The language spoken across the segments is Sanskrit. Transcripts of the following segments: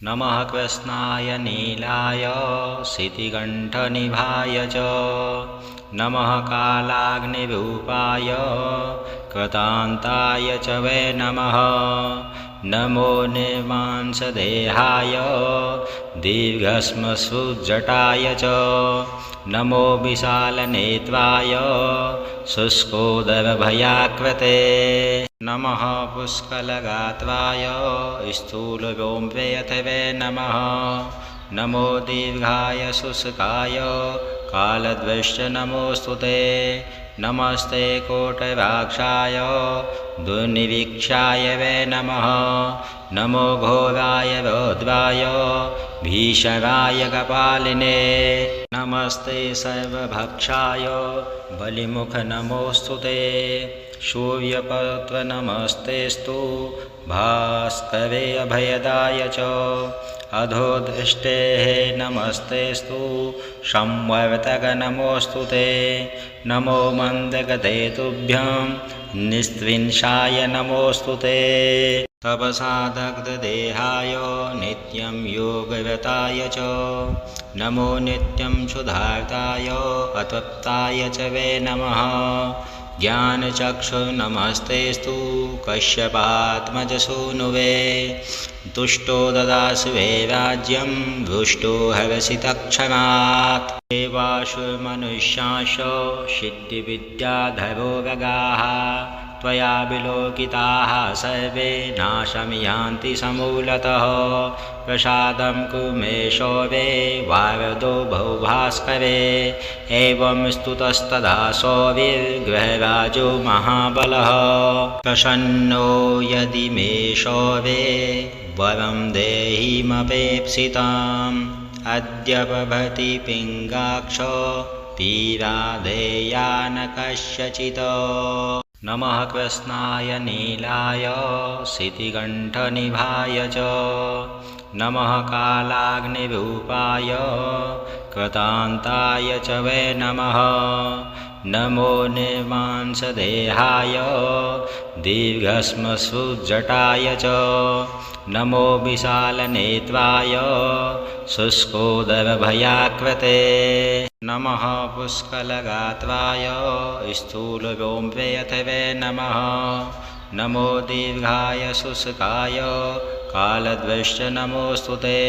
नमः कृष्णाय नीलाय शितिकण्ठनिभाय च नमः कालाग्निरूपाय कृतान्ताय च वै नमः। नमो निर्मांसदेहाय दीर्घश्मश्रुजटाय च नमो विशालनेत्राय शुष्कोदरभयाकृते नमः पुष्कलगात्राय स्थूलगोम्प्रेयथवे नमः। नमो दीर्घाय शुष्काय कालद्वष्ट नमोस्तुते। नमस्ते कोटराक्षाय दुर्निरीक्षाय वै नमः। नमो घोराय रौद्राय भीषणाय कपालिने नमस्ते सर्वभक्षाय बलिमुख नमोस्तुते। सूर्यपत्र नमस्तेस्तु भास्करे अभयदाय च अधोदृष्टेः नमस्तेस्तु संवर्तक नमोस्तुते। नमो मन्दगते तुभ्यं निस्त्रिंशाय नमोस्तुते। तपसादग्धदेहाय नित्यं योगरताय च नमो नित्यं क्षुधार्ताय अतप्ताय च वै नमः। ज्ञानचक्षुर्नमस्तेस्तु कश्यपात्मजसूनुवे तुष्टो ददासु वै राज्यं भृष्टो हरसि तत्क्षणात्। देवासुरमनुष्याश्च सिद्धिविद्याधरो गगाः त्वया विलोकिताः सर्वे नाशं यान्ति समूलतः। प्रसादं कुरु मे शौर्ये वारदो बहुभास्करे एवं स्तुतस्तदा शौर्यैर्गृहराजो महाबलः। प्रसन्नो यदि मे शौर्ये वरं देहिमपेप्सिताम् अद्य प्रभृति पिङ्गाक्ष पीराधेया न कस्यचित्। नमः कृष्णाय नीलाय शितिकण्ठनिभाय च नमः कालाग्निरूपाय कृतान्ताय च वै नमः। नमो निर्मांसदेहाय दीर्घश्मश्रुजटाय च नमो विशालनेत्राय शुष्कोदरभयाकृते नमः पुष्कलगात्राय स्थूलगोम्प्रेयथवे नमः। नमो दीर्घाय शुष्काय कालद्वष्ट नमोस्तुते।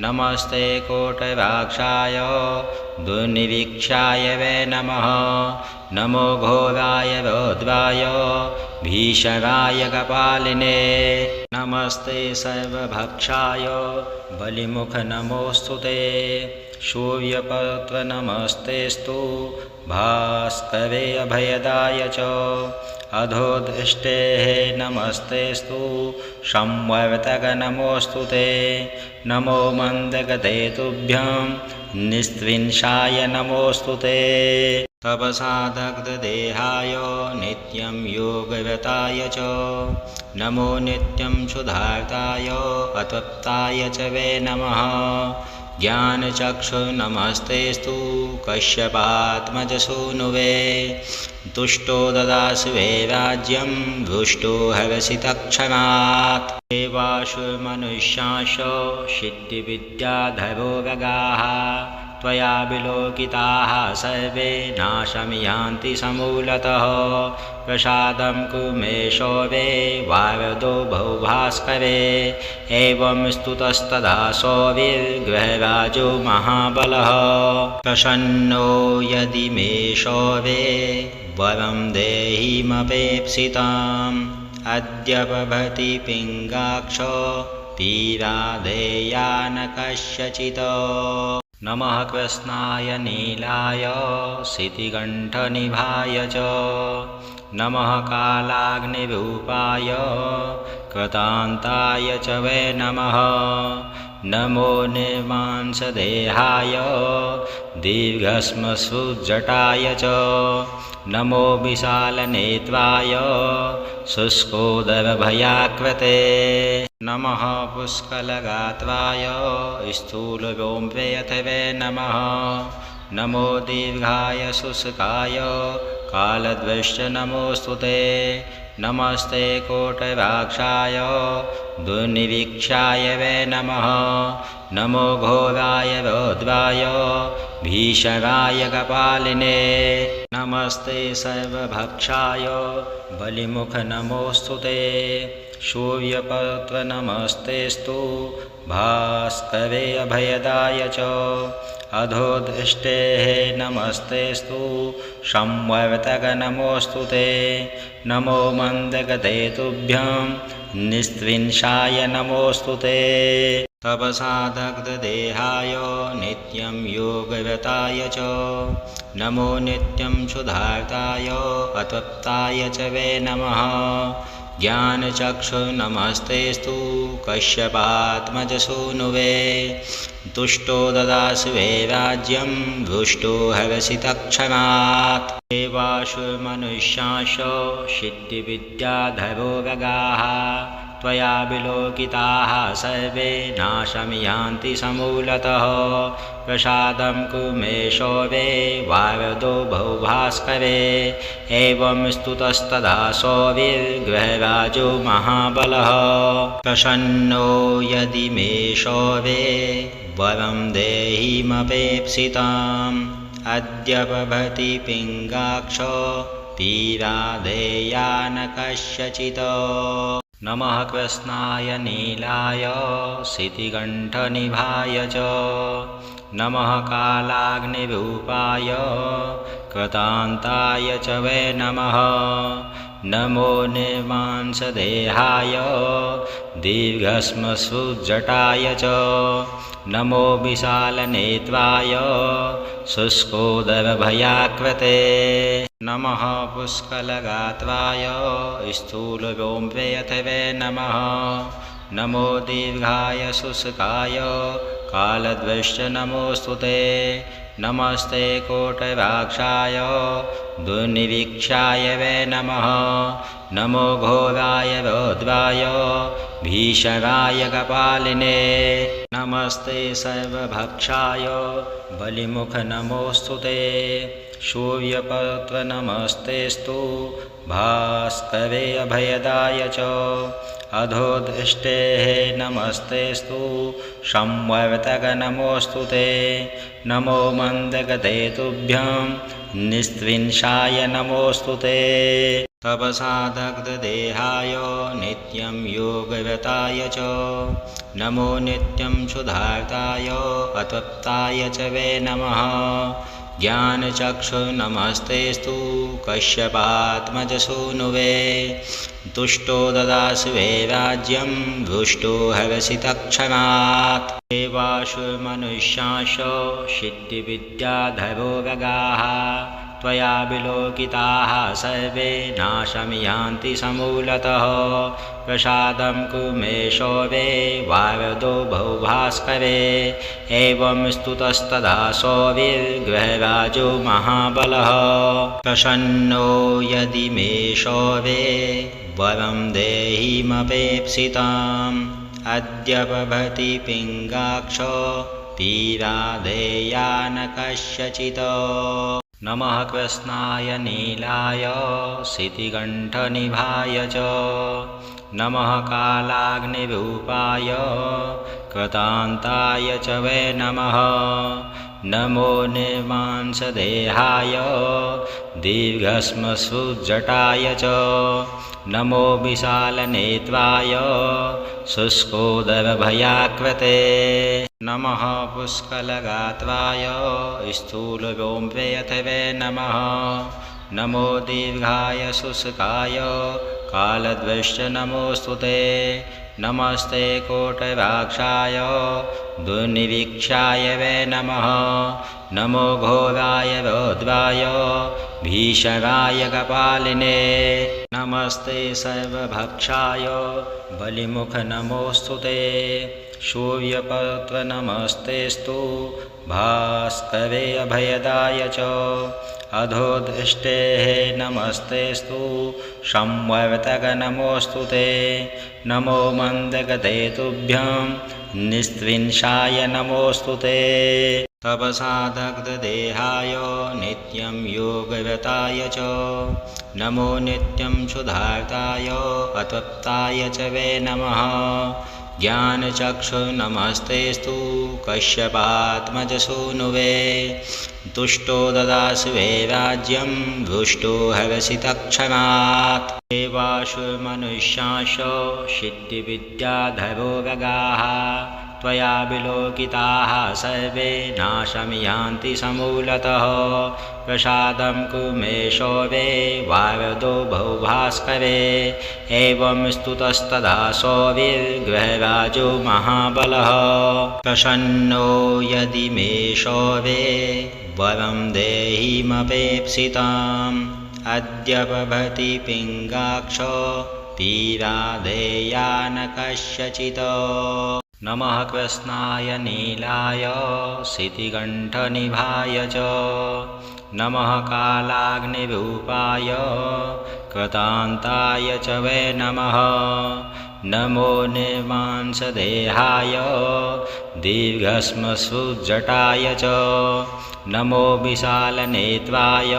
नमस्ते कोटराक्षाय दुर्निरीक्षाय वै नमः। नमो घोराय रौद्राय भीषणाय कपालिने नमस्ते सर्वभक्षाय बलिमुख नमोस्तुते। सूर्यपत्र नमस्तेस्तु भास्करे अभयदाय च अधोदृष्टेः नमस्तेस्तु संवर्तक नमोस्तुते। नमो मन्दगते तुभ्यं निस्त्रिंशाय नमोस्तुते। तपसादग्धदेहाय नित्यं योगरताय च नमो नित्यं क्षुधार्ताय अतप्ताय च वै नमः। ज्ञानचक्षुर्नमस्तेस्तु कश्यपात्मजसूनुवे तुष्टो ददासु वै राज्यं भृष्टो हरसि तत्क्षणात्। देवासुरमनुष्याश्च सिद्धिविद्याधरो गगाः त्वया विलोकिताः सर्वे नाशं यान्ति समूलतः। प्रसादं कुरु मे शौर्ये वारदो बहुभास्करे एवं स्तुतस्तदा शौर्यैर्गृहराजो महाबलः। प्रसन्नो यदि मे शौर्ये वरं देहिमपेप्सिताम् अद्य प्रभृति पिङ्गाक्ष पीराधेया न कस्यचित्। नमः कृष्णाय नीलाय शितिकण्ठनिभाय च नमः कालाग्निरूपाय कृतान्ताय च वै नमः। नमो निर्मांसदेहाय दीर्घश्मश्रुजटाय च नमो विशालनेत्राय शुष्कोदरभयाकृते नमः पुष्कलगात्राय स्थूलगोम्प्रेयथवे नमः। नमो दीर्घाय शुष्काय कालद्वष्ट नमोस्तुते। नमस्ते कोटवाक्षाय दुर्निरीक्षाय वै नमः नमो घोराय रौद्राय भीषणाय कपालिने नमस्ते सर्वभक्षाय बलिमुख नमोऽस्तु ते सूर्यपत्र नमस्तेस्तु भास्करे अभयदाय च अधोदृष्टेः नमस्तेस्तु संवर्तक नमोऽस्तु ते नमो मन्दगते तुभ्यं निस्त्रिंशाय नमोऽस्तु ते तपसादग्धदेहाय नित्यं योगव्रताय च नमो नित्यं क्षुधार्ताय अतप्ताय च वै नमः ज्ञानचक्षुर्नमस्तेस्तु कश्यपात्मजसूनुवे तुष्टो ददासि वै राज्यं हृष्टो हरसि तत्क्षणात् देवासुरमनुष्याश्च सिद्धिविद्याधरो गगाः त्वया विलोकिताः सर्वे नाशं यान्ति समूलतः प्रसादं कुरु मे सौरे वारदो बहुभास्करे एवं स्तुतस्तदा सौर्यगृहराजो महाबलः प्रसन्नो यदि मे सौरे वरं देहिमपेप्सिताम् अद्य प्रभृति पिङ्गाक्ष पीराधेया न कस्यचित् नमः कृष्णाय नीलाय शितिकण्ठनिभाय च नमः कालाग्निरूपाय कृतान्ताय च वै नमः नमो निर्मांसदेहाय दीर्घश्मश्रुजटाय च नमो विशालनेत्राय शुष्कोदरभयाकृते नमः पुष्कलगात्राय स्थूलव्योमप्रेयथ वै नमः नमो दीर्घाय शुष्काय कालद्वश्च नमोऽस्तु ते नमस्ते कोटवाक्षाय दुर्निरीक्षाय वै नमः नमो घोराय रौद्राय भीषणाय कपालिने नमस्ते सर्वभक्षाय बलिमुख नमोऽस्तु ते सूर्यपत्र नमस्तेस्तु भास्करे अभयदाय च अधोदृष्टेः नमस्तेस्तु संवर्तक नमोऽस्तु ते नमो मन्दगते तुभ्यं निस्त्रिंशाय नमोऽस्तु ते तपसादग्धदेहाय नित्यं योगव्रताय च नमो नित्यं क्षुधार्ताय अतप्ताय च वै नमः ज्ञानचक्षुर्नमस्तेस्तु कश्यपात्मजसूनुवे तुष्टो ददासि वै राज्यं हृष्टो हरसि तत्क्षणात् देवासुरमनुष्याश्च सिद्धिविद्याधरो गगाः त्वया विलोकिताः सर्वे नाशं यान्ति समूलतः प्रसादं कुरु मे सौरे वारदो बहुभास्करे एवं स्तुतस्तदा सौर्यगृहराजो महाबलः प्रसन्नो यदि मे सौरे वरं देहिमपेप्सिताम् अद्य प्रभृति पिङ्गाक्ष पीराधेया न कस्यचित् नमः कृष्णाय नीलाय शितिकण्ठनिभाय च नमः कालाग्निरूपाय कृतान्ताय च वै नमः नमो निर्मांसदेहाय दीर्घश्मश्रुजटाय च नमो विशालनेत्राय शुष्कोदरभयाकृते नमः पुष्कलगात्राय स्थूलव्योमप्रेयथ वै नमः नमो दीर्घाय शुष्काय कालद्वश्च नमोऽस्तु ते नमस्ते कोटवाक्षाय दुर्निरीक्षाय वै नमः नमो घोराय रौद्राय भीषणाय कपालिने नमस्ते सर्वभक्षाय बलिमुख नमोऽस्तु ते सूर्यपत्र नमस्तेस्तु भास्करे अभयदाय च अधोदृष्टेः नमस्तेस्तु संवर्तक नमोऽस्तु ते नमो मन्दगते तुभ्यं निस्त्रिंशाय नमोऽस्तु ते तपसा दग्धदेहाय नित्यं योगव्रताय च नमो नित्यं क्षुधार्ताय अतप्ताय च वै नमः ज्ञानचक्षुर्नमस्तेस्तु कश्यपात्मजसूनुवे तुष्टो ददासि वै राज्यं हृष्टो हरसि तत्क्षणात् देवासुरमनुष्याश्च सिद्धिविद्याधरो गगाः त्वया विलोकिताः सर्वे नाशं यान्ति समूलतः प्रसादं कुरु मे सौवे वारदो बहुभास्करे एवं स्तुतस्तदा सौविर्गृहराजो महाबलः प्रसन्नो यदि मे सौवे वरं देहिमपेप्सिताम् अद्य प्रभृति पिङ्गाक्ष पीराधेया न कस्यचित् नमः कृष्णाय नीलाय शितिकण्ठनिभाय च नमः कालाग्निरूपाय कृतान्ताय च वै नमः नमो निर्मांसदेहाय दीर्घश्मश्रुजटाय च नमो विशालनेत्राय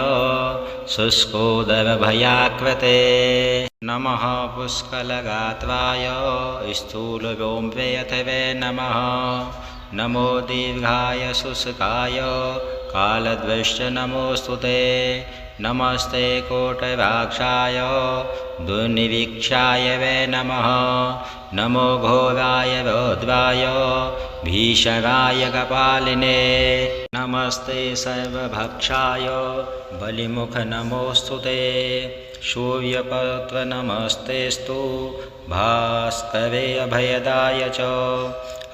शुष्कोदरभयाकृते नमः पुष्कलगात्राय स्थूलव्योमप्रेयथे वै नमः नमो दीर्घाय शुष्काय कालद्वश्च नमोऽस्तु ते नमस्ते कोटराक्षाय दुर्निरीक्षाय वै नमः नमो घोराय रौद्राय भीषणाय कपालिने नमस्ते सर्वभक्षाय बलिमुख नमोऽस्तु ते सूर्यपत्र नमस्तेस्तु भास्करे अभयदाय च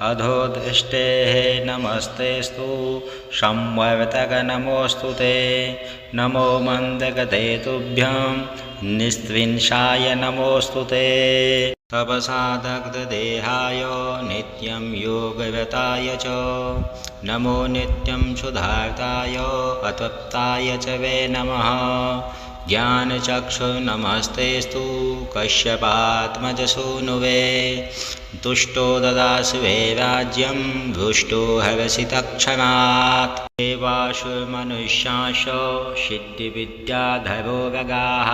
अधोदृष्टेः नमस्तेस्तु संवर्तक नमोऽस्तु ते नमो मन्दगते तुभ्यं निस्त्रिंशाय नमोऽस्तु ते तपसा दग्धदेहाय नित्यं योगव्रताय च नमो नित्यं क्षुधार्ताय अतप्ताय च वै नमः ज्ञानचक्षुर्नमस्तेस्तु कश्यपात्मजसूनुवे तुष्टो ददासि वै राज्यं हृष्टो हरसि तत्क्षणात् देवासुरमनुष्याश्च सिद्धिविद्याधरो गगाः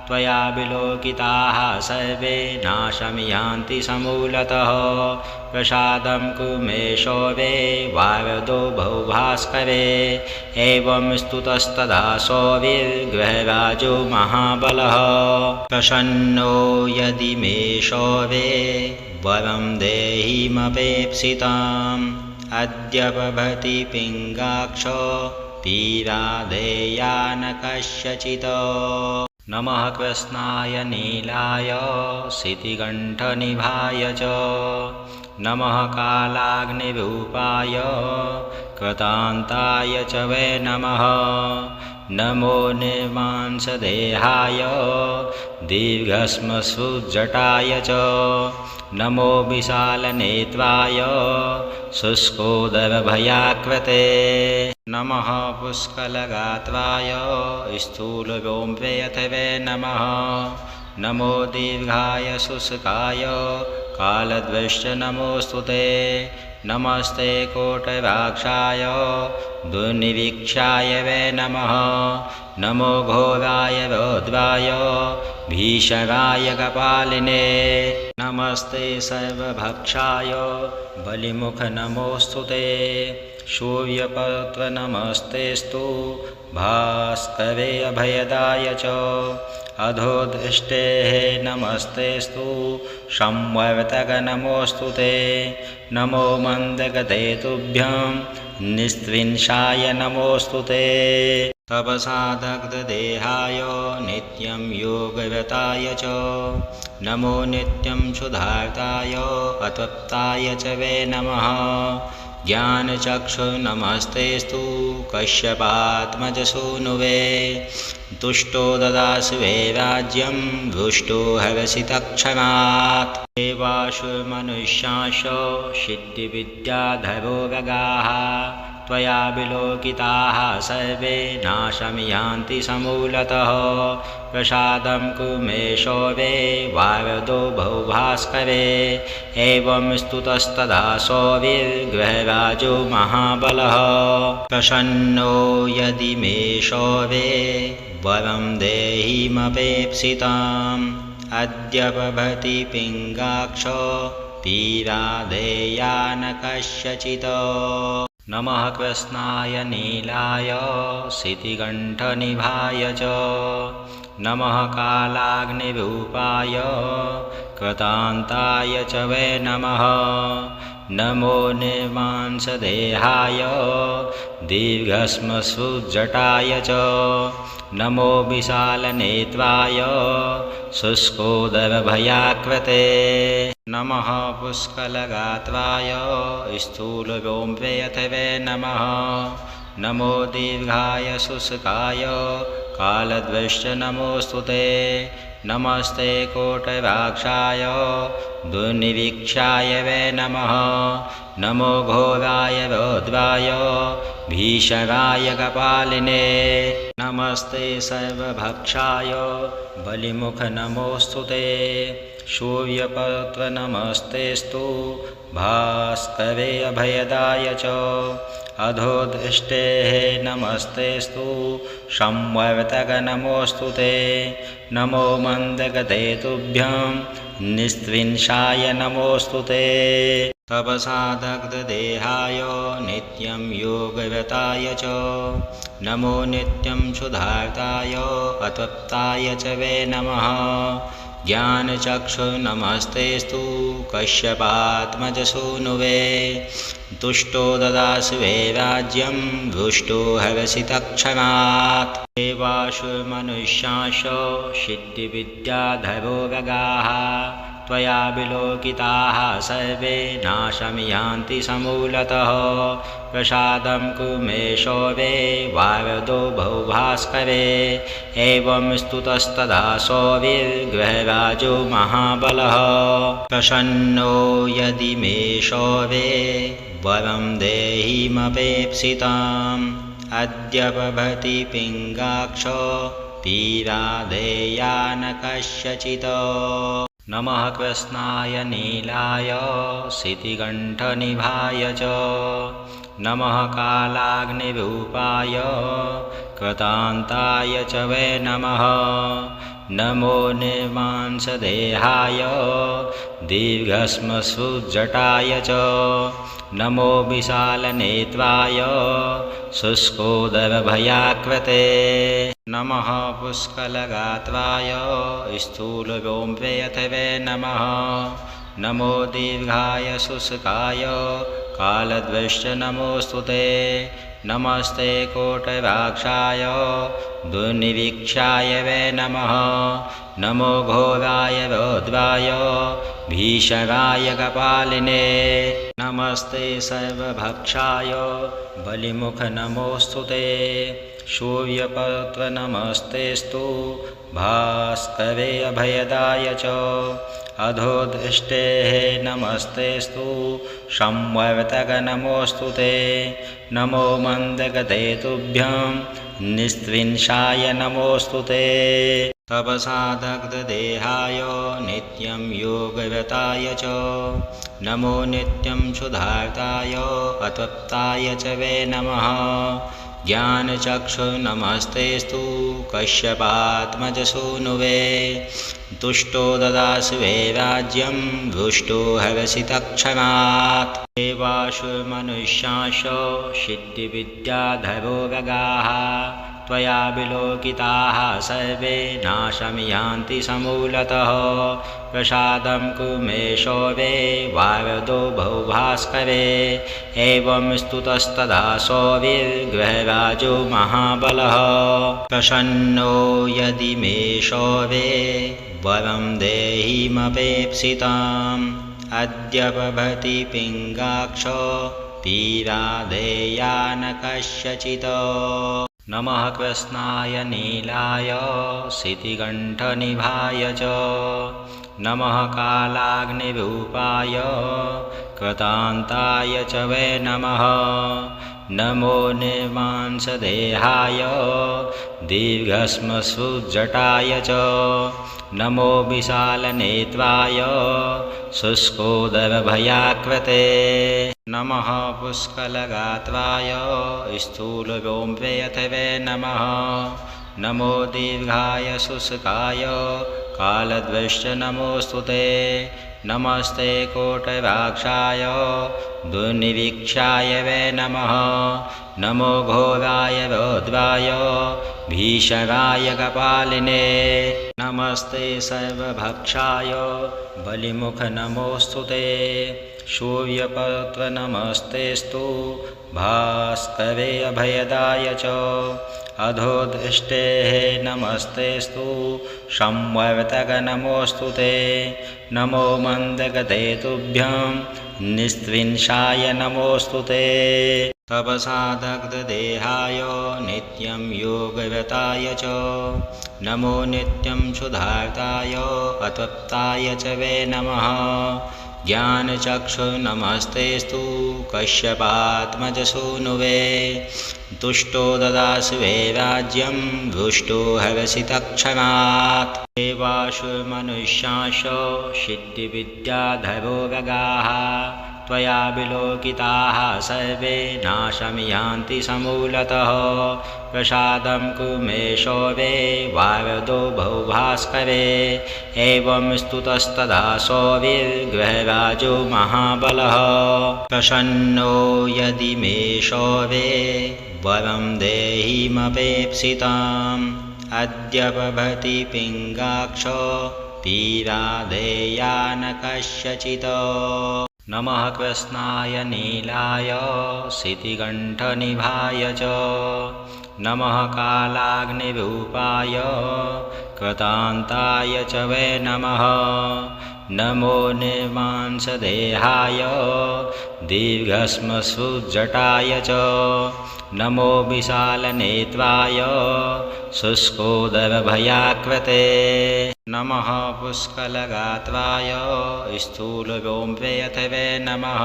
त्वया विलोकिताः सर्वे नाशं यान्ति समूलतः प्रसादं कुरु मे सौवे वारदो बहुभास्करे एवं स्तुतस्तदा सौविर्गृहराजो महाबलः प्रसन्नो यदि मे सौवे वरं देहिमपेप्सिताम् अद्य प्रभृति पिङ्गाक्ष पीराधेया न कस्यचित् नमः कृष्णाय नीलाय शितिकण्ठनिभाय च नमः कालाग्निरूपाय कृतान्ताय च वै नमः नमो निर्मांसदेहाय दीर्घश्मश्रुजटाय च नमो विशालनेत्राय शुष्कोदरभयाकृते नमः पुष्कलगात्राय स्थूलव्योमप्रेयथे वै नमः नमो दीर्घाय शुष्काय कालद्वश्च नमोऽस्तु ते नमस्ते कोटराक्षाय दुर्निरीक्षाय वै नमः नमो घोराय रौद्राय भीषणाय कपालिने नमस्ते सर्वभक्षाय बलिमुख नमोऽस्तु ते सूर्यपत्र नमस्तेस्तु भास्करे अभयदाय च अधोदृष्टेः नमस्तेस्तु संवर्तक नमोऽस्तु ते नमो मन्दगते तुभ्यं निस्त्रिंशाय नमोऽस्तु ते तपसा दग्धदेहाय नित्यं योगव्रताय च नमो नित्यं क्षुधार्ताय अतप्ताय च वै नमः ज्ञानचक्षुर्नमस्तेस्तु कश्यपात्मजसूनुवे तुष्टो ददासि वै राज्यं हृष्टो हरसि तत्क्षणात् देवासुरमनुष्याश्च सिद्धिविद्याधरो गगाः त्वया विलोकिताः सर्वे नाशं यान्ति समूलतः प्रसादं कुमेशोवे वावदो बहुभास्करे एवं स्तुतस्तदा सौविर्गृहराजो महाबलः प्रसन्नो यदि मे शौवे वरं देहिमपेप्सिताम् अद्य प्रभृति पिङ्गाक्ष पीराधेया न कस्यचित् नमः कृष्णाय नीलाय शितिकण्ठनिभाय च नमः कालाग्निरूपाय कृतान्ताय च वै नमः नमो निर्मांसदेहाय दीर्घश्मश्रुजटाय च नमो विशालनेत्राय शुष्कोदरभयाकृते नमः पुष्कलगात्राय स्थूलव्योमप्रेयथवे नमः नमो दीर्घाय शुष्काय कालद्वश्च नमोऽस्तुते नमस्ते कोटराक्षाय दुर्निरीक्षाय वै नमः नमो घोराय रौद्राय भीषणाय कपालिने नमस्ते सर्वभक्षाय बलिमुख नमोऽस्तुते सूर्यपत्र नमस्तेस्तु भास्करे अभयदाय च अधोदृष्टेः नमस्तेस्तु संवर्तक नमोऽस्तुते नमो मन्दगते तुभ्यं निस्त्रिंशाय नमोऽस्तुते तपसादग्धदेहाय नित्यं योगव्रताय च नमो नित्यं क्षुधार्ताय अतप्ताय च वै नमः ज्ञानचक्षु नमस्तेस्तु कश्यपात्मजसूनुवे तुष्टो ददासि वै राज्यं रुष्टो हरसि तत्क्षणात् देवासु मनुष्यासु सिद्धिविद्याधरो गगाः त्वया विलोकिताः सर्वे नाशं यान्ति समूलतः प्रसादं कुमेशोवे वावदो बहुभास्करे एवं स्तुतस्तदा सौविर्गृहराजो महाबलः प्रसन्नो यदि मे शौवे वरं देहिमपेप्सिताम् अद्य प्रभृति पिङ्गाक्ष पीराधेया न कस्यचित् नमः कृष्णाय नीलाय शितिकण्ठनिभाय च नमः कालाग्निरूपाय कृतान्ताय च वै नमः नमो निर्मांसदेहाय दीर्घश्मश्रुजटाय च नमो विशालनेत्राय शुष्कोदरभयाकृते नमः पुष्कलगात्राय स्थूलव्योमप्रेयथवे नमः नमो दीर्घाय शुष्काय कालद्वश्च नमोऽस्तुते नमस्ते कोटराक्षाय दुर्निरीक्षाय वै नमः नमो घोराय रौद्राय भीषणाय कपालिने नमस्ते सर्वभक्षाय बलिमुख नमोऽस्तुते सूर्यपत्र नमस्तेस्तु भास्करे अभयदाय च अधोदृष्टेः नमस्तेस्तु संवर्तक नमोऽस्तुते नमो मन्दगते तुभ्यं निस्त्रिंशाय नमोऽस्तुते तपसादग्धदेहाय नित्यं योगव्रताय च नमो नित्यं क्षुधार्ताय अतप्ताय च वै नमः ज्ञानचक्षु नमस्तेस्तु कश्यपात्मजसूनुवे तुष्टो ददासि वै राज्यं रुष्टो हरसि तत्क्षणात् देवासु मनुष्यासु सिद्धिविद्याधरो गगाः त्वया विलोकिताः सर्वे नाशं यान्ति समूलतः प्रसादं कुमेशोवे वावदो बहुभास्करे एवं स्तुतस्तदा सौविर्गृहराजो महाबलः प्रसन्नो यदि मे शौवे वरं देहिमपेप्सिताम् अद्य प्रभृति पिङ्गाक्ष पीराधेया न कस्यचित् नमः कृष्णाय नीलाय शितिकण्ठनिभाय च नमः कालाग्निरूपाय कृतान्ताय च वै नमः नमो निर्मांसदेहाय दीर्घश्मश्रुजटाय च नमो विशालनेत्राय शुष्कोदरभयाकृते नमः पुष्कलगात्राय स्थूलव्योमवैथवे नमः नमो दीर्घाय शुष्काय कालद्वश्च नमोऽस्तुते नमस्ते कोटवाक्षाय दुर्निरीक्षाय वै नमः नमो घोराय रौद्राय भीषणाय कपालिने नमस्ते सर्वभक्षाय बलिमुख नमोऽस्तुते सूर्यपत्र नमस्तेस्तु भास्करे अभयदाय च अधोदृष्टेः नमस्तेस्तु संवर्तक नमोऽस्तुते नमो मन्दगते तुभ्यं निस्त्रिंशाय नमोऽस्तुते तपसादग्धदेहाय नित्यं योगव्रताय च नमो नित्यं क्षुधार्ताय अतप्ताय च वै नमः ज्ञानचक्षुर्नमस्तेस्तु कश्यपात्मजसूनुवे तुष्टो ददासि वै राज्यं हृष्टो हरसि तत्क्षणात् देवासुरमनुष्याश्च सिद्धिविद्याधरो गगाः त्वया विलोकिताः सर्वे नाशं यान्ति समूलतः प्रसादं कुरु मे सौरे वारदो बहुभास्करे एवं स्तुतस्तदा सौर्यगृहराजो महाबलः प्रसन्नो यदि मे सौरे वरं देहिमपेप्सिताम् अद्य प्रभृति पिङ्गाक्ष पीराधेया न कस्यचित् नमः कृष्णाय नीलाय शितिकण्ठनिभाय च नमः कालाग्निरूपाय कृतान्ताय च वै नमः नमो निर्मांसदेहाय दीर्घश्मश्रुजटाय च नमो विशालनेत्राय शुष्कोदरभयाकृते नमः पुष्कलगात्राय स्थूलव्योमवैथवे नमः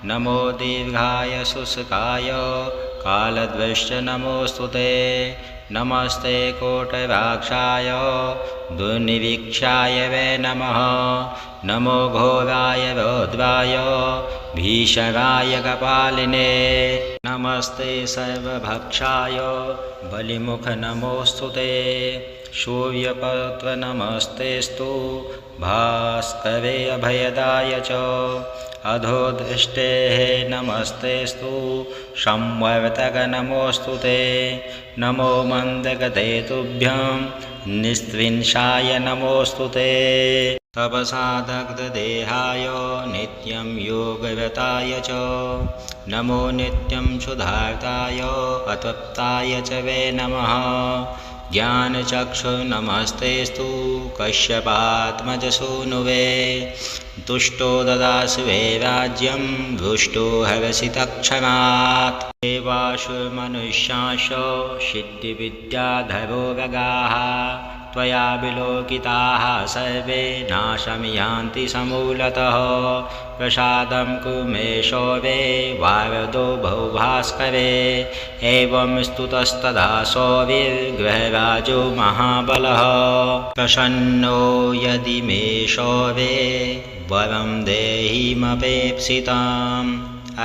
नमो दीर्घाय शुष्काय कालद्वश्च नमोऽस्तुते नमस्ते कोटवाक्षाय दुर्निरीक्षाय वै नमः नमो घोराय रौद्राय भीषणाय कपालिने नमस्ते सर्वभक्षाय बलिमुख नमोऽस्तुते सूर्यपत्र नमस्तेस्तु भास्करे अभयदाय च अधोदृष्टेः नमस्तेस्तु संवर्तक नमोऽस्तुते नमो मन्दगते तुभ्यं निस्त्रिंशाय नमोऽस्तुते तपसादग्धदेहाय नित्यं योगव्रताय च नमो नित्यं क्षुधार्ताय अतप्ताय च वै नमः ज्ञानचक्षुर्नमस्तेस्तु कश्यपात्मजसूनुवे तुष्टो ददासि वै राज्यं हृष्टो हरसि तत्क्षणात् देवासुरमनुष्याश्च सिद्धिविद्याधरो गगाः त्वया विलोकिताः सर्वे नाशं यान्ति समूलतः प्रसादं कुरु मे सौरे वारदो बहुभास्करे एवं स्तुतस्तदा सौर्यगृहराजो महाबलः प्रसन्नो यदि मे सौरे वरं देहिमपेप्सिताम्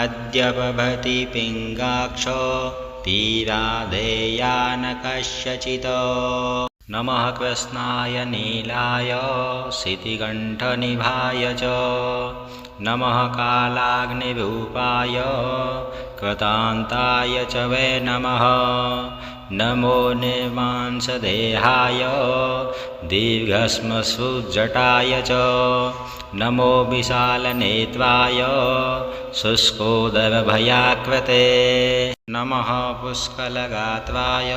अद्य प्रभृति पिङ्गाक्ष पीराधेया न कस्यचित् नमः कृष्णाय नीलाय शितिकण्ठनिभाय च नमः कालाग्निरूपाय कृतान्ताय च वै नमः नमो निर्मांसदेहाय दीर्घश्मश्रुजटाय च नमो विशालनेत्राय शुष्कोदरभयाकृते नमः पुष्कलगात्राय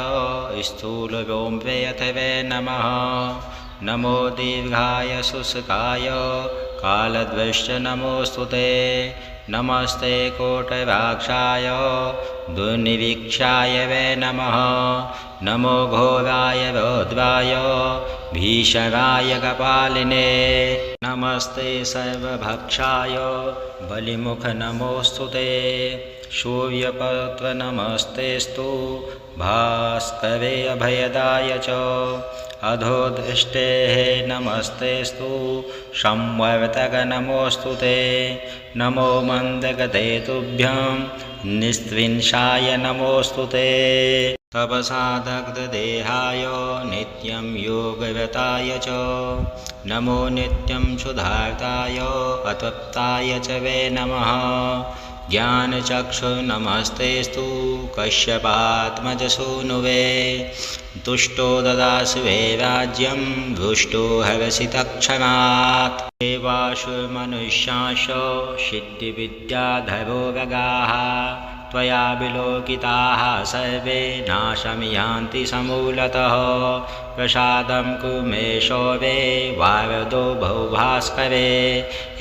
स्थूलव्योमवैथवे नमः नमो दीर्घाय शुष्काय कालद्वश्च नमोऽस्तुते नमस्ते कोटवाक्षाय दुर्निरीक्षाय वै नमः नमो घोराय रौद्राय भीषणाय कपालिने नमस्ते सर्वभक्षाय बलिमुख नमोऽस्तु ते सूर्यपत्र नमस्तेस्तु भास्करे अभयदाय च अधोदृष्टेः नमस्तेस्तु संवर्तक नमोऽस्तु ते नमो मन्दगते तुभ्यं निस्त्रिंशाय नमोऽस्तु ते तपसादग्धदेहाय नित्यं योगव्रताय च नमो नित्यं क्षुधार्ताय अतप्ताय च वे नमः ज्ञानचक्षुर्नमस्तेस्तु कश्यपात्मजसूनुवे तुष्टो ददासि वे राज्यं दुष्टो हरसि तत्क्षणात् देवासुरमनुष्याश्च सिद्धिविद्याधरो गगाः त्वया विलोकिताः सर्वे नाशं यान्ति समूलतः प्रसादं कुरु मे सौरे वारदो बहुभास्करे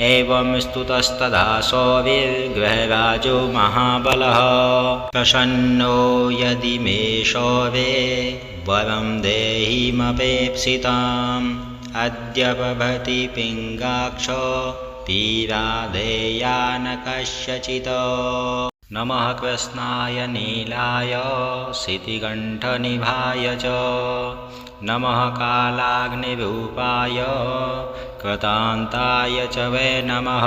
एवं स्तुतस्तदा सौर्यगृहराजो महाबलः प्रसन्नो यदि मे सौरे वरं देहिमपेप्सिताम् अद्य प्रभृति पिङ्गाक्ष पीराधेया न कस्यचित् नमः कृष्णाय नीलाय शितिकण्ठनिभाय च नमः कालाग्निरूपाय कृतान्ताय च वै नमः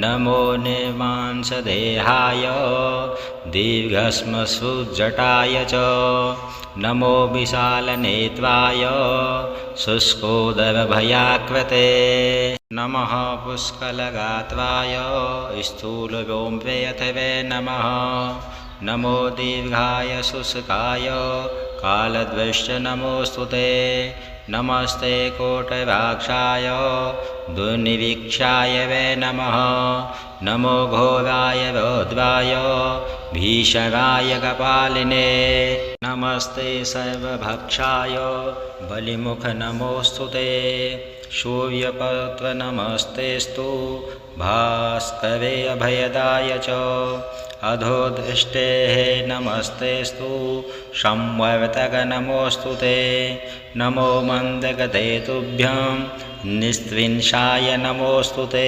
नमो निर्मांसदेहाय दीर्घश्मश्रुजटाय च नमो विशालनेत्राय शुष्कोदरभयाकृते नमः पुष्कलगात्राय स्थूलव्योमप्रेयतवे नमः नमो दीर्घाय शुष्काय कालद्वश्च नमोऽस्तु ते नमस्ते कोटराक्षाय दुर्निरीक्षाय वे नमः नमो घोराय रौद्राय भीषणाय कपालिने नमस्ते सर्वभक्षाय बलिमुख नमोऽस्तु ते सूर्यपत्र नमस्तेस्तु भास्करे अभयदाय च अधोदृष्टेः नमस्तेस्तु संवर्तक नमोऽस्तु ते नमो मन्दगते तुभ्यं निस्त्रिंशाय नमोऽस्तु ते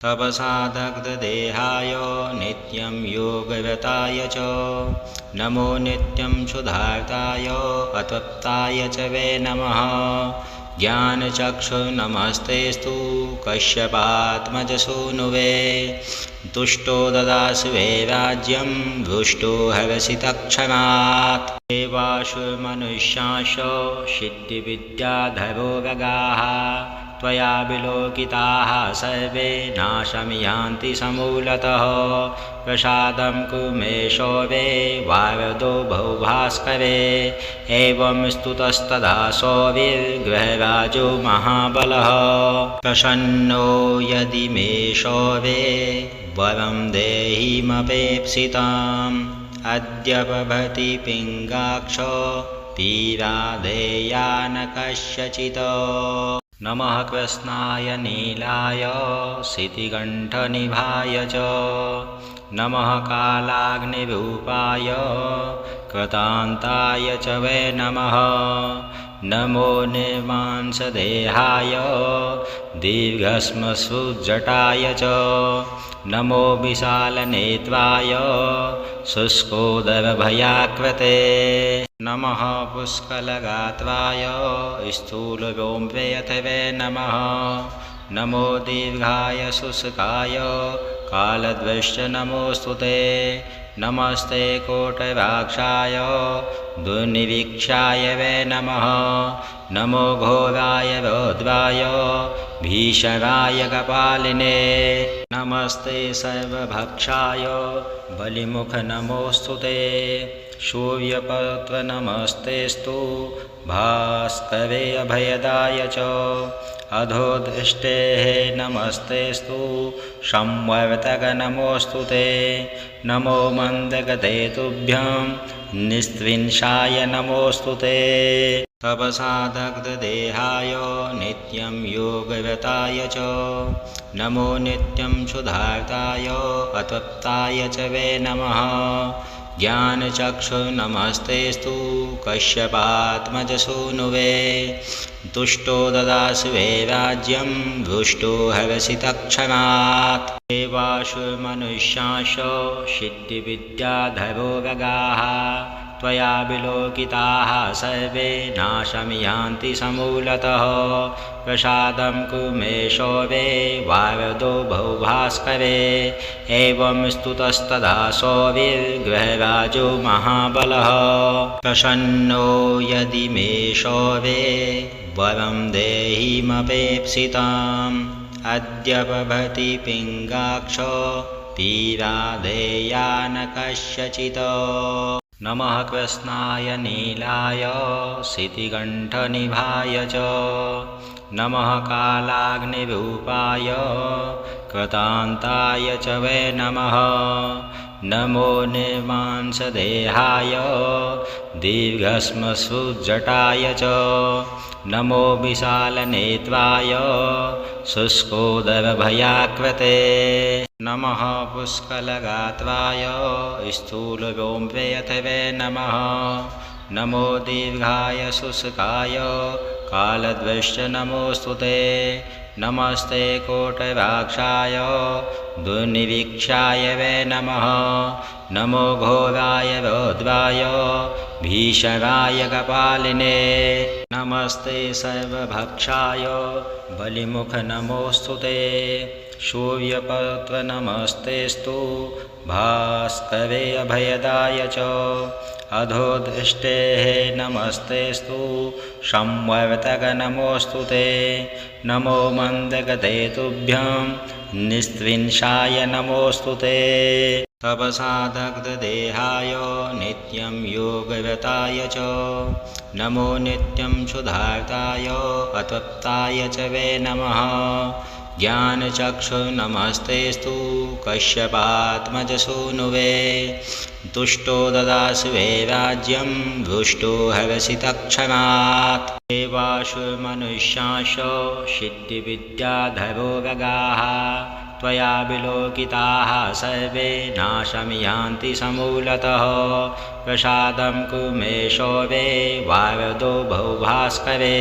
तपसादग्धदेहाय नित्यं योगव्रताय च नमो नित्यं क्षुधार्ताय अतप्ताय च वे नमः ज्ञानचक्षुर्नमस्तेस्तु कश्यपात्मजसूनुवे तुष्टो ददासि वे राज्यं दुष्टो हरसि तत्क्षणात् देवासुरमनुष्याश्च सिद्धिविद्याधरो गगाः त्वया विलोकिताः सर्वे नाशं यान्ति समूलतः प्रसादं कुरु मे सौरे वारदो बहुभास्करे एवं स्तुतस्तदा सौर्यगृहराजो महाबलः प्रसन्नो यदि मे सौरे वरं देहिमपेप्सिताम् अद्य प्रभृति पिङ्गाक्ष पीराधेया न कस्यचित् नमः कृष्णाय नीलाय शितिकण्ठनिभाय च नमः कालाग्निरूपाय कृतान्ताय च वै नमः नमो निर्मांसदेहाय दीर्घश्मश्रुजटाय च नमो विशालनेत्राय शुष्कोदरभयाकृते नमः पुष्कलगात्राय स्थूलव्योमप्रेयतवे नमः नमो दीर्घाय शुष्काय कालद्वश्च नमोऽस्तु ते नमस्ते कोटराक्षाय दुर्निरीक्षाय वे नमः नमो घोराय रौद्राय भीषणाय कपालिने नमस्ते सर्वभक्षाय बलिमुख नमोऽस्तु ते सूर्यपत्र नमस्तेस्तु भास्करे अभयदाय च अधोदृष्टेः नमस्तेस्तु संवर्तक नमोऽस्तु ते नमो मन्दगते तुभ्यं निस्त्रिंशाय नमोऽस्तु ते तपसादग्धदेहाय नित्यं योगव्रताय च नमो नित्यं क्षुधार्ताय अतप्ताय च वे नमः ज्ञानचक्षुर्नमस्तेऽस्तु कश्यपात्मजसूनुवे तुष्टो ददासि वै राज्यं दुष्टो हरसि तत्क्षणात् देवासु मनुष्याश्च सिद्धिविद्याधरो गगाः त्वया विलोकिताः सर्वे नाशं यान्ति समूलतः प्रसादं कुरु मे सौवे वारदो बहुभास्करे एवं स्तुतस्तदा सौविर्गृहराजो महाबलः प्रसन्नो यदि मे सौवे वरं देहिमपेप्सिताम् अद्य प्रभृति पिङ्गाक्ष पीराधेया न कस्यचित् नमः कृष्णाय नीलाय शितिकण्ठनिभाय च नमः कालाग्निरूपाय कृतान्ताय च वै नमः नमो निर्मांसदेहाय दीर्घश्मश्रुजटाय च नमो विशालनेत्राय शुष्कोदरभयाकृते नमः पुष्कलगात्राय स्थूलव्योमप्रेयतवे नमः नमो दीर्घाय शुष्काय कालद्वश्च नमोऽस्तुते नमस्ते कोटराक्षाय दुर्निरीक्षाय वै नमः नमो घोराय रौद्राय भीषणाय कपालिने नमस्ते सर्वभक्षाय बलिमुख नमोऽस्तुते सूर्यपत्र नमस्तेस्तु भास्करे अभयदाय च अधोदृष्टेः नमस्तेस्तु संवर्तक नमोऽस्तुते नमो मन्दगते तुभ्यं निस्त्रिंशाय नमोऽस्तुते तपसादग्धदेहाय नित्यं योगरताय च नमो नित्यं क्षुधार्ताय अतप्ताय च वै नमः ज्ञानचक्षुर्नमस्तेऽस्तु कश्यपात्मजसूनुवे तुष्टो ददासि वै राज्यं दुष्टो हरसि तत्क्षणात् देवासु मनुष्याश्च सिद्धिविद्याधरो गगाः त्वया विलोकिताः सर्वे नाशं यान्ति समूलतः प्रसादं कुरु मे सौवे वारदो बहुभास्करे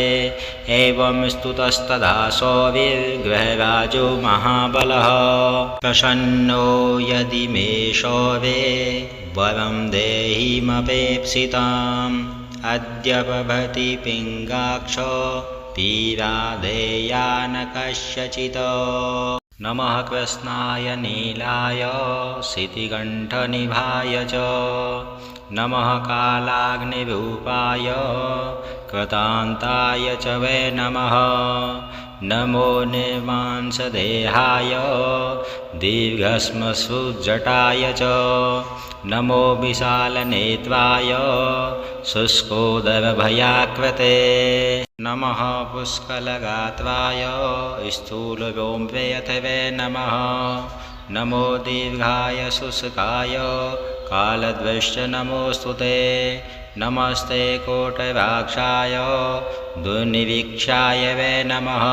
एवं स्तुतस्तदा सौविर्गृहराजो महाबलः प्रसन्नो यदि मे सौवे वरं देहिमपेप्सिताम् अद्य प्रभृति पिङ्गाक्ष पीराधेया न कस्यचित् नमः कृष्णाय नीलाय शितिकण्ठनिभाय च नमः कालाग्निरूपाय कृतान्ताय च वै नमः नमो निर्मांसदेहाय दीर्घश्मश्रुजटाय च नमो विशालनेत्राय शुष्कोदरभयाकृते नमः पुष्कलगात्राय स्थूलव्योमप्रेयतवे नमः नमो दीर्घाय शुष्काय कालद्वश्च नमोऽस्तुते नमस्ते कोटराक्षाय दुर्निरीक्षाय वै नमः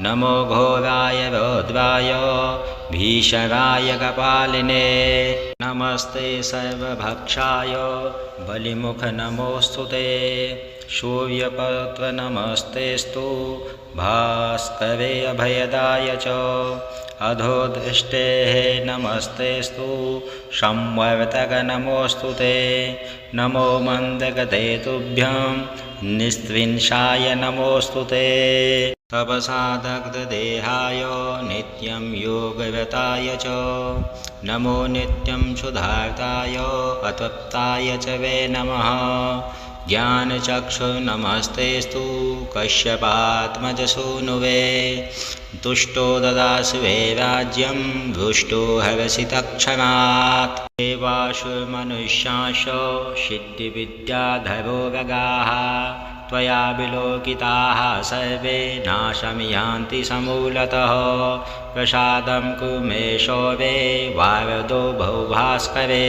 नमो घोराय रौद्राय भीषणाय कपालिने नमस्ते सर्वभक्षाय बलिमुख नमोऽस्तुते सूर्यपत्र नमस्तेस्तु भास्करे अभयदाय च अधोदृष्टेः नमस्तेस्तु संवर्तक नमोऽस्तुते नमो मन्दगते तुभ्यं निस्त्रिंशाय नमोऽस्तुते तपसादग्धदेहाय नित्यं योगरताय च नमो नित्यं क्षुधार्ताय अतप्ताय च वै नमः ज्ञानचक्षुर्नमस्तेस्तु कश्यपात्मजसूनुवे तुष्टो ददासि वै राज्यं दुष्टो हरसि तत्क्षणात् देवासु मनुष्याश्च सिद्धिविद्याधरो गगाः त्वया विलोकिताः सर्वे नाशं यान्ति समूलतः प्रसादं कुरु मे सौवे वारदो बहुभास्करे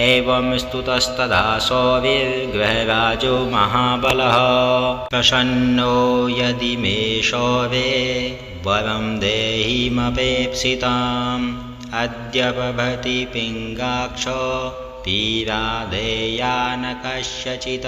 एवं स्तुतस्तदा सौविर्गृहराजो महाबलः प्रसन्नो यदि मे सौवे वरं देहिमपेप्सिताम् अद्य प्रभृति पिङ्गाक्ष तीराधेया न कस्यचित्।